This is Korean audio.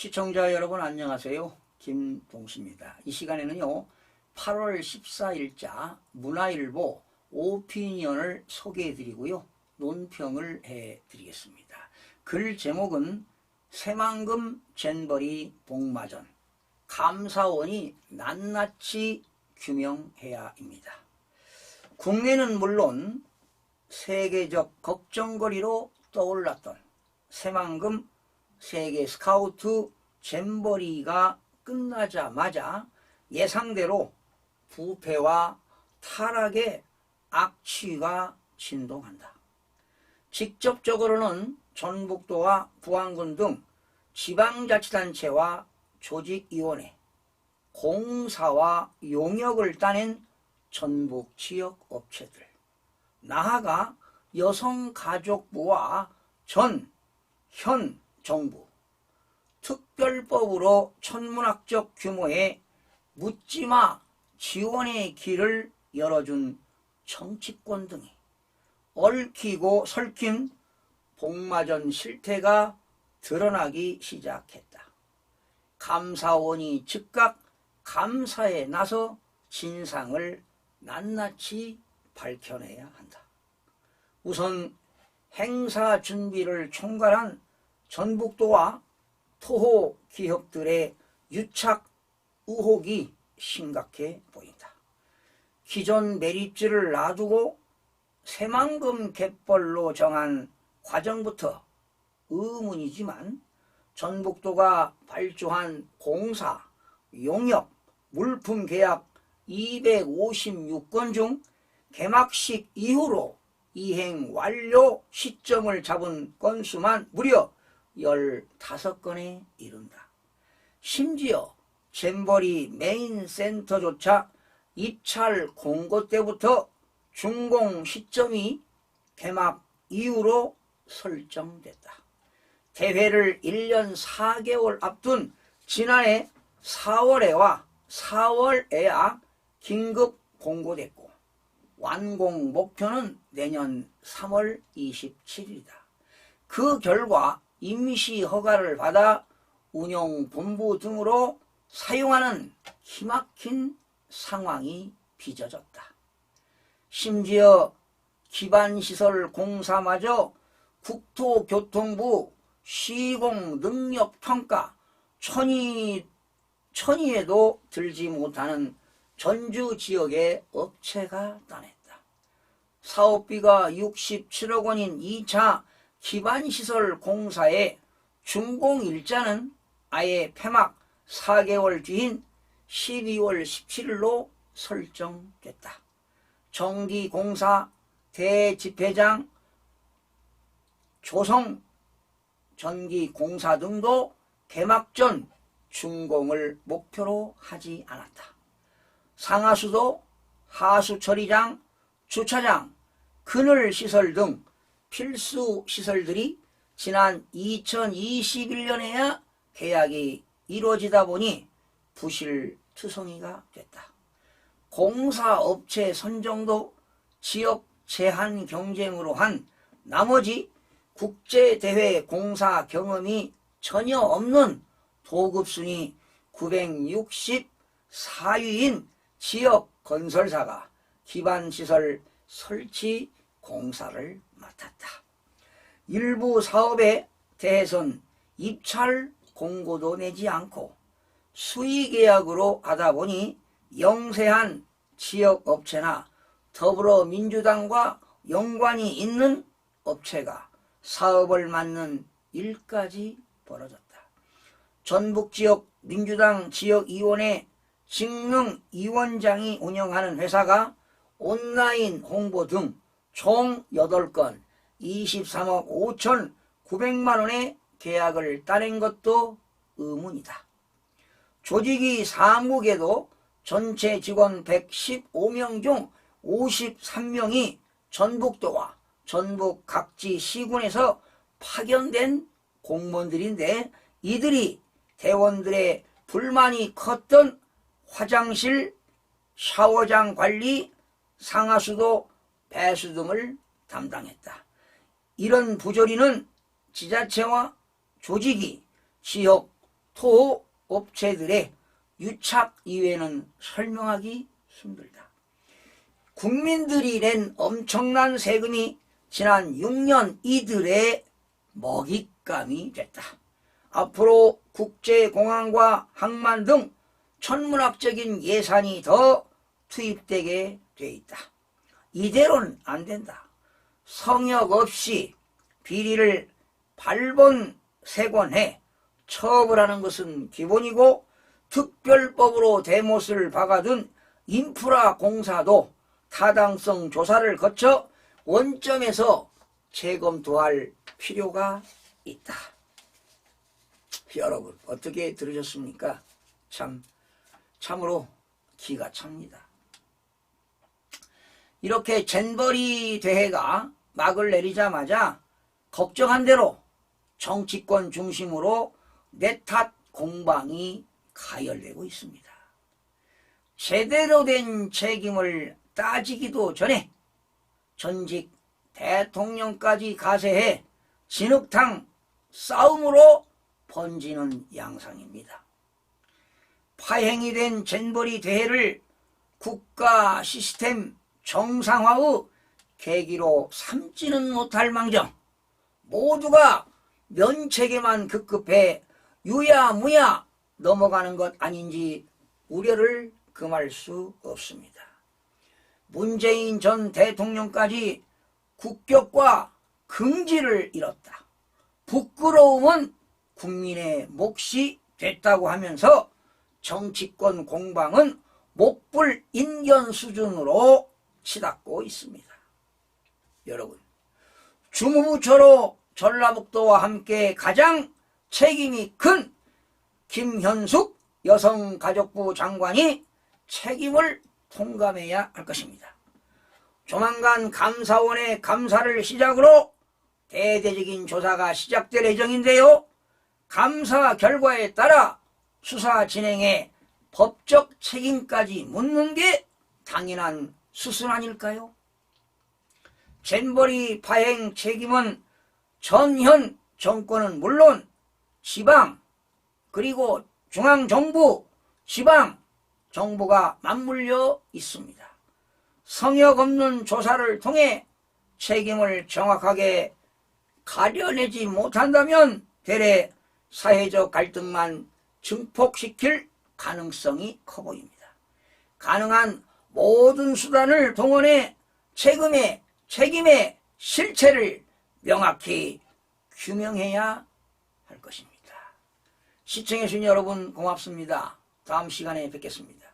시청자 여러분 안녕하세요. 김동수입니다. 이 시간에는요 8월 14일자 문화일보 오피니언을 소개해 드리고요 논평을 해 드리겠습니다. 글 제목은 새만금 잼버리 복마전 감사원이 낱낱이 규명해야입니다. 국내는 물론 세계적 걱정거리로 떠올랐던 새만금 세계 스카우트 잼버리가 끝나자마자 예상대로 부패와 타락의 악취가 진동한다. 직접적으로는 전북도와 부안군 등 지방자치단체와 조직위원회, 공사와 용역을 따낸 전북 지역 업체들, 나아가 여성가족부와 현 정부, 특별법으로 천문학적 규모의 묻지마 지원의 길을 열어준 정치권 등이 얽히고 설킨 복마전 실태가 드러나기 시작했다. 감사원이 즉각 감사에 나서 진상을 낱낱이 밝혀내야 한다. 우선 행사 준비를 총괄한 전북도와 토호 기업들의 유착 의혹이 심각해 보인다. 기존 매립지를 놔두고 새만금 갯벌로 정한 과정부터 의문이지만 전북도가 발주한 공사, 용역, 물품 계약 256건 중 개막식 이후로 이행 완료 시점을 잡은 건수만 무려 15건에 이른다. 심지어 잼버리 메인 센터조차 입찰 공고 때부터 준공 시점이 개막 이후로 설정됐다. 대회를 1년 4개월 앞둔 지난해 4월에야 긴급 공고됐고 완공 목표는 내년 3월 27일이다. 그 결과 임시 허가를 받아 운영본부 등으로 사용하는 기막힌 상황이 빚어졌다. 심지어 기반시설 공사마저 국토교통부 시공능력평가 천위에도 들지 못하는 전주 지역의 업체가 따냈다. 사업비가 67억 원인 2차 기반시설 공사의 준공 일자는 아예 폐막 4개월 뒤인 12월 17일로 설정됐다. 정기공사, 대집회장, 조성, 전기공사 등도 개막 전 준공을 목표로 하지 않았다. 상하수도, 하수처리장, 주차장, 그늘시설 등 필수 시설들이 지난 2021년에야 계약이 이루어지다 보니 부실투성이가 됐다. 공사업체 선정도 지역 제한 경쟁으로 한 나머지 국제대회 공사 경험이 전혀 없는 도급순위 964위인 지역 건설사가 기반시설 설치 공사를 맡았다. 일부 사업에 대해선 입찰 공고도 내지 않고 수의계약으로 하다 보니 영세한 지역업체나 더불어민주당과 연관이 있는 업체가 사업을 맡는 일까지 벌어졌다. 전북지역 민주당 지역위원회 직능위원장이 운영하는 회사가 온라인 홍보 등 총 8건 23억 5,900만 원의 계약을 따낸 것도 의문이다. 조직위 사무국에도 전체 직원 115명 중 53명이 전북도와 전북 각지 시군에서 파견된 공무원들인데 이들이 대원들의 불만이 컸던 화장실, 샤워장 관리, 상하수도, 배수 등을 담당했다. 이런 부조리는 지자체와 조직이 지역 토업체들의 유착 이외에는 설명하기 힘들다. 국민들이 낸 엄청난 세금이 지난 6년 이들의 먹잇감이 됐다. 앞으로 국제공항과 항만 등 천문학적인 예산이 더 투입되게 돼 있다. 이대로는 안 된다. 성역 없이 비리를 발본색원해 처벌하는 것은 기본이고, 특별법으로 대못을 박아둔 인프라 공사도 타당성 조사를 거쳐 원점에서 재검토할 필요가 있다. 여러분, 어떻게 들으셨습니까? 참으로 기가 찹니다. 이렇게 잼버리 대회가 막을 내리자마자 걱정한 대로 정치권 중심으로 내탓 공방이 가열되고 있습니다. 제대로 된 책임을 따지기도 전에 전직 대통령까지 가세해 진흙탕 싸움으로 번지는 양상입니다. 파행이 된 잼버리 대회를 국가 시스템 정상화의 계기로 삼지는 못할 망정 모두가 면책에만 급급해 유야무야 넘어가는 것 아닌지 우려를 금할 수 없습니다. 문재인 전 대통령까지 국격과 긍지를 잃었다. 부끄러움은 국민의 몫이 됐다고 하면서 정치권 공방은 목불인견 수준으로 치닫고 있습니다. 여러분, 주무부처로 전라북도와 함께 가장 책임이 큰 김현숙 여성가족부 장관이 책임을 통감해야 할 것입니다. 조만간 감사원의 감사를 시작으로 대대적인 조사가 시작될 예정인데요. 감사 결과에 따라 수사 진행에 법적 책임까지 묻는 게 당연한 수순 아닐까요? 잼버리 파행 책임은 전현 정권은 물론 지방 그리고 중앙정부, 지방정부가 맞물려 있습니다. 성역 없는 조사를 통해 책임을 정확하게 가려내지 못한다면 대래 사회적 갈등만 증폭시킬 가능성이 커 보입니다. 가능한 모든 수단을 동원해 책임의 실체를 명확히 규명해야 할 것입니다. 시청해주신 여러분 고맙습니다. 다음 시간에 뵙겠습니다.